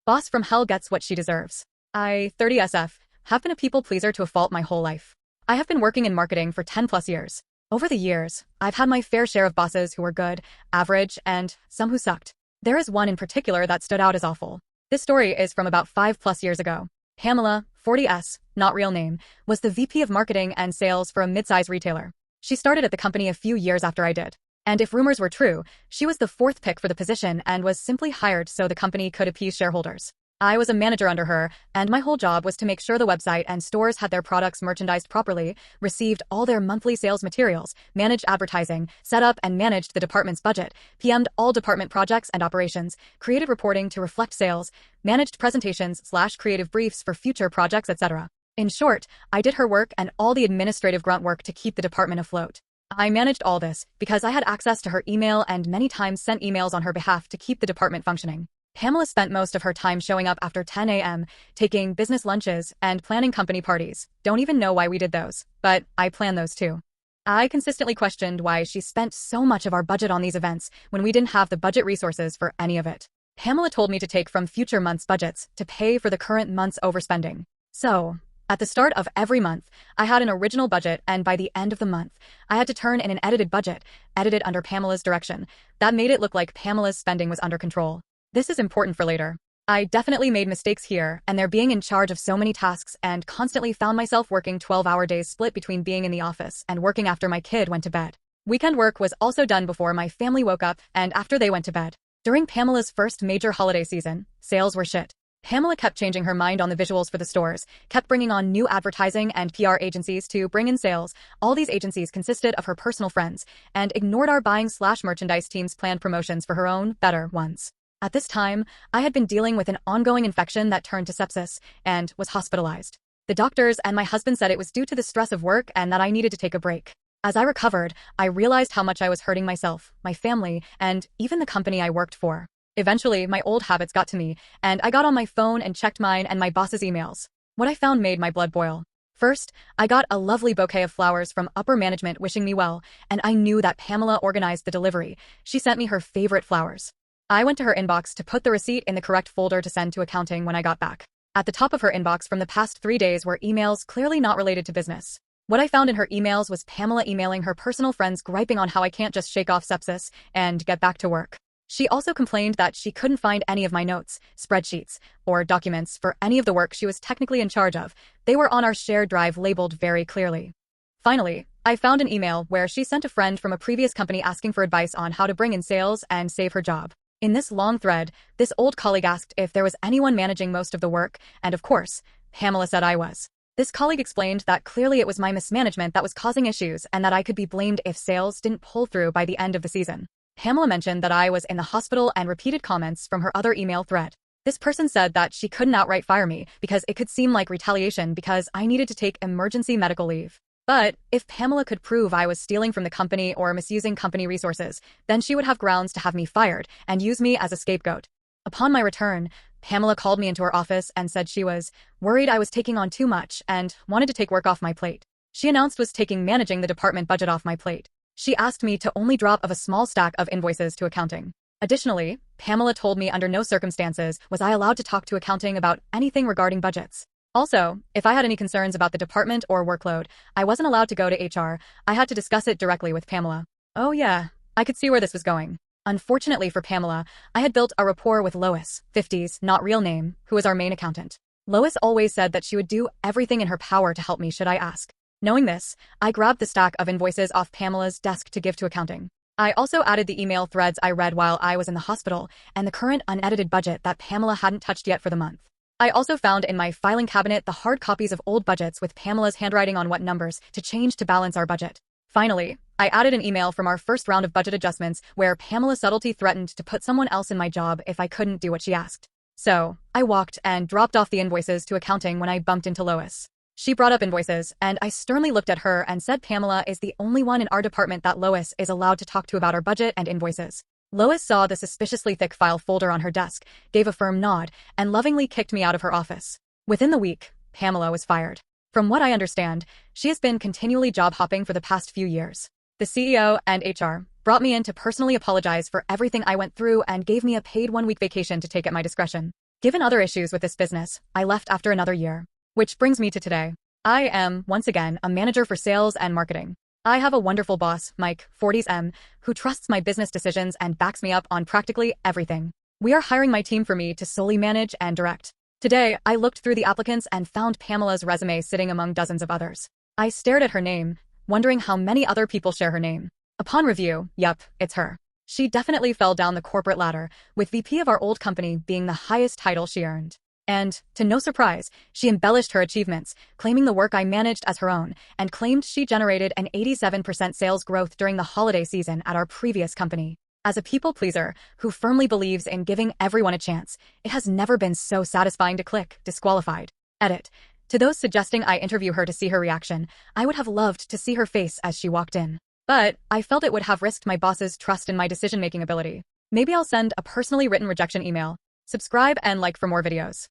Boss from hell gets what she deserves. I, 30SF, have been a people pleaser to a fault my whole life. I have been working in marketing for 10 plus years. Over the years, I've had my fair share of bosses who were good, average, and some who sucked. There is one in particular that stood out as awful. This story is from about 5 plus years ago. Pamela, 40S, not real name, was the VP of marketing and sales for a mid-size retailer. She started at the company a few years after I did. And if rumors were true, she was the 4th pick for the position and was simply hired so the company could appease shareholders. I was a manager under her, and my whole job was to make sure the website and stores had their products merchandised properly, received all their monthly sales materials, managed advertising, set up and managed the department's budget, PM'd all department projects and operations, created reporting to reflect sales, managed presentations/creative briefs for future projects, etc. In short, I did her work and all the administrative grunt work to keep the department afloat. I managed all this because I had access to her email and many times sent emails on her behalf to keep the department functioning. Pamela spent most of her time showing up after 10 a.m., taking business lunches, and planning company parties. Don't even know why we did those, but I planned those too. I consistently questioned why she spent so much of our budget on these events when we didn't have the budget resources for any of it. Pamela told me to take from future months' budgets to pay for the current month's overspending. So, at the start of every month, I had an original budget, and by the end of the month, I had to turn in an edited budget, edited under Pamela's direction. That made it look like Pamela's spending was under control. This is important for later. I definitely made mistakes here, and there being in charge of so many tasks and constantly found myself working 12-hour days split between being in the office and working after my kid went to bed. Weekend work was also done before my family woke up and after they went to bed. During Pamela's first major holiday season, sales were shit. Pamela kept changing her mind on the visuals for the stores, kept bringing on new advertising and PR agencies to bring in sales. All these agencies consisted of her personal friends, and ignored our buying/merchandise team's planned promotions for her own, better ones. At this time, I had been dealing with an ongoing infection that turned to sepsis and was hospitalized. The doctors and my husband said it was due to the stress of work and that I needed to take a break. As I recovered, I realized how much I was hurting myself, my family, and even the company I worked for. Eventually, my old habits got to me, and I got on my phone and checked mine and my boss's emails. What I found made my blood boil. First, I got a lovely bouquet of flowers from upper management wishing me well, and I knew that Pamela organized the delivery. She sent me her favorite flowers. I went to her inbox to put the receipt in the correct folder to send to accounting when I got back. At the top of her inbox from the past 3 days were emails clearly not related to business. What I found in her emails was Pamela emailing her personal friends griping on how I can't just shake off sepsis and get back to work. She also complained that she couldn't find any of my notes, spreadsheets, or documents for any of the work she was technically in charge of. They were on our shared drive labeled very clearly. Finally, I found an email where she sent a friend from a previous company asking for advice on how to bring in sales and save her job. In this long thread, this old colleague asked if there was anyone managing most of the work, and of course, Pamela said I was. This colleague explained that clearly it was my mismanagement that was causing issues and that I could be blamed if sales didn't pull through by the end of the season. Pamela mentioned that I was in the hospital and repeated comments from her other email thread. This person said that she couldn't outright fire me because it could seem like retaliation because I needed to take emergency medical leave. But if Pamela could prove I was stealing from the company or misusing company resources, then she would have grounds to have me fired and use me as a scapegoat. Upon my return, Pamela called me into her office and said she was worried I was taking on too much and wanted to take work off my plate. She announced was taking managing the department budget off my plate. She asked me to only drop of a small stack of invoices to accounting. Additionally, Pamela told me under no circumstances was I allowed to talk to accounting about anything regarding budgets. Also, if I had any concerns about the department or workload, I wasn't allowed to go to HR. I had to discuss it directly with Pamela. Oh yeah, I could see where this was going. Unfortunately for Pamela, I had built a rapport with Lois, 50s, not real name, who is our main accountant. Lois always said that she would do everything in her power to help me should I ask. Knowing this, I grabbed the stack of invoices off Pamela's desk to give to accounting. I also added the email threads I read while I was in the hospital and the current unedited budget that Pamela hadn't touched yet for the month. I also found in my filing cabinet the hard copies of old budgets with Pamela's handwriting on what numbers to change to balance our budget. Finally, I added an email from our first round of budget adjustments where Pamela subtlety threatened to put someone else in my job if I couldn't do what she asked. So, I walked and dropped off the invoices to accounting when I bumped into Lois. She brought up invoices, and I sternly looked at her and said Pamela is the only one in our department that Lois is allowed to talk to about our budget and invoices. Lois saw the suspiciously thick file folder on her desk, gave a firm nod, and lovingly kicked me out of her office. Within the week, Pamela was fired. From what I understand, she has been continually job hopping for the past few years. The CEO and HR brought me in to personally apologize for everything I went through and gave me a paid 1-week vacation to take at my discretion. Given other issues with this business, I left after another year. Which brings me to today. I am, once again, a manager for sales and marketing. I have a wonderful boss, Mike, 40s M, who trusts my business decisions and backs me up on practically everything. We are hiring my team for me to solely manage and direct. Today, I looked through the applicants and found Pamela's resume sitting among dozens of others. I stared at her name, wondering how many other people share her name. Upon review, yep, it's her. She definitely fell down the corporate ladder, with VP of our old company being the highest title she earned. And, to no surprise, she embellished her achievements, claiming the work I managed as her own, and claimed she generated an 87% sales growth during the holiday season at our previous company. As a people pleaser who firmly believes in giving everyone a chance, it has never been so satisfying to click disqualified. Edit. To those suggesting I interview her to see her reaction, I would have loved to see her face as she walked in. But I felt it would have risked my boss's trust in my decision-making ability. Maybe I'll send a personally written rejection email. Subscribe and like for more videos.